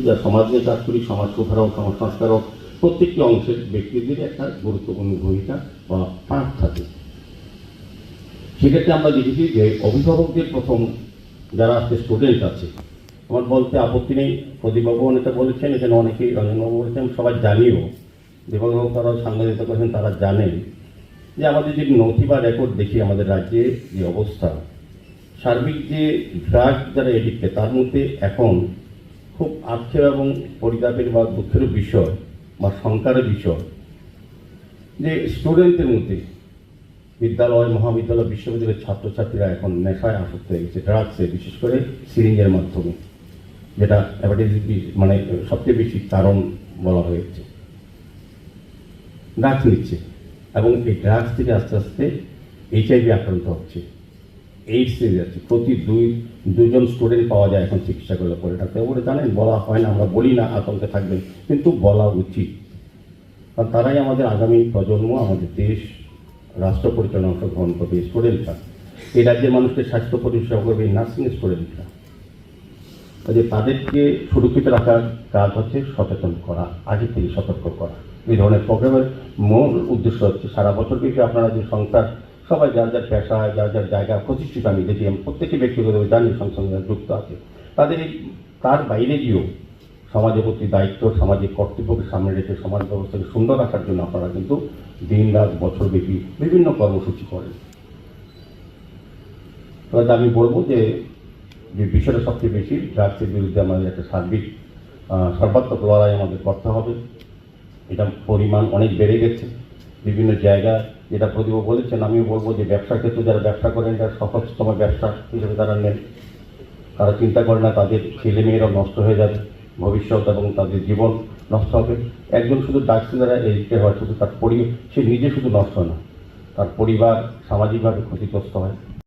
যা সমাজ নিয়ে কাজ করি, সমাজ সুধারক, সমাজ সংস্কারক, প্রত্যেকটি অংশের ব্যক্তিদের একটা গুরুত্বপূর্ণ ভূমিকা বা পাঠ থাকে। সেক্ষেত্রে আমরা দেখেছি যে অভিভাবকদের প্রথম যারা আজকে স্টুডেন্ট আছে, আমার বলতে আপত্তি নেই, প্রদীপবাবু অনেকটা বলেছেন, এখানে অনেকেই রঞ্জনবাবু বলেছেন, সবাই জানিও, দীপকবাবু তারাও সাংবাদিকতা করেছেন, তারা জানেন যে আমাদের যে নথি বা রেকর্ড দেখি আমাদের রাজ্যে যে অবস্থা, সার্বিক যে ড্রাগ যারা এডিক্টে, তার মধ্যে এখন খুব আক্ষেপ এবং পরিতাপের বা দুঃখের বিষয় বা শঙ্কার বিষয় যে স্টুডেন্টদের মধ্যে বিদ্যালয়, মহাবিদ্যালয়, বিশ্ববিদ্যালয়ের ছাত্রছাত্রীরা এখন নেশায় আসক্ত হয়ে গেছে, ড্রাগসে, বিশেষ করে সিরিঞ্জের মাধ্যমে, যেটা হেপাটাইটিস মানে সবচেয়ে বেশি কারণ বলা হয়েছে। ড্রাগস নিচ্ছে এবং এই ড্রাগস থেকে আস্তে আস্তে HIV আক্রান্ত হচ্ছে, এইডস হয়ে যাচ্ছে। প্রতি দুজন স্টুডেন্ট পাওয়া যায় এখন চিকিৎসা করলে পরে। ডাক্তারবাবুরা জানেন, বলা হয় না, আমরা বলি না, আতঙ্কে থাকবেন, কিন্তু বলা উচিত, কারণ তারাই আমাদের আগামী প্রজন্ম, আমাদের দেশ রাষ্ট্র পরিচালনা অংশগ্রহণ করবে স্টুডেন্টরা। এই রাজ্যের মানুষকে স্বাস্থ্য পরিষেবা করবে এই নার্সিং স্টুডেন্টরা। কাজে তাদেরকে সুরক্ষিত রাখার কাজ হচ্ছে সচেতন করা, আগে থেকে সতর্ক করা। এই ধরনের প্রোগ্রামের মূল উদ্দেশ্য হচ্ছে সারা বছর ব্যাপী আপনারা যে সংস্থার সবাই যার যার পেশায়, যার যার জায়গা প্রতিষ্ঠিত, আমি দেখি প্রত্যেকটি ব্যক্তিগত জানি সংসঙ্গে যুক্ত আছে, তাদের এই তার বাইরে গিয়েও সমাজের প্রতি দায়িত্ব, সামাজিক কর্তব্যকে সামনে রেখে সমাজ ব্যবস্থাকে সুন্দর রাখার জন্য আপনারা কিন্তু দিন রাত বছরব্যাপী বিভিন্ন কর্মসূচি করেন। তবে আমি বলবো যে বিষয়টা সবচেয়ে বেশি ড্রাগসের বিরুদ্ধে আমাদের একটা সর্বাত্মক লড়াই আমাদের করতে হবে। এটা পরিমাণ অনেক বেড়ে গেছে বিভিন্ন জায়গায়, যেটা প্রদীপ বলেছেন। আমিও বলবো যে ব্যবসার ক্ষেত্রে যারা ব্যবসা করেন, এটা সহজতম ব্যবসা হিসেবে তারা নেন। তারা চিন্তা করে না তাদের ছেলেমেয়েরাও নষ্ট হয়ে যাবে, ভবিষ্যৎ এবং তাদের জীবন নষ্ট হবে। একজন শুধু ড্রাগস দ্বারা এডিক্টেড হয়, শুধু তার সে নিজে শুধু নষ্ট হয় না, তার পরিবার সামাজিকভাবে ক্ষতিগ্রস্ত হয়।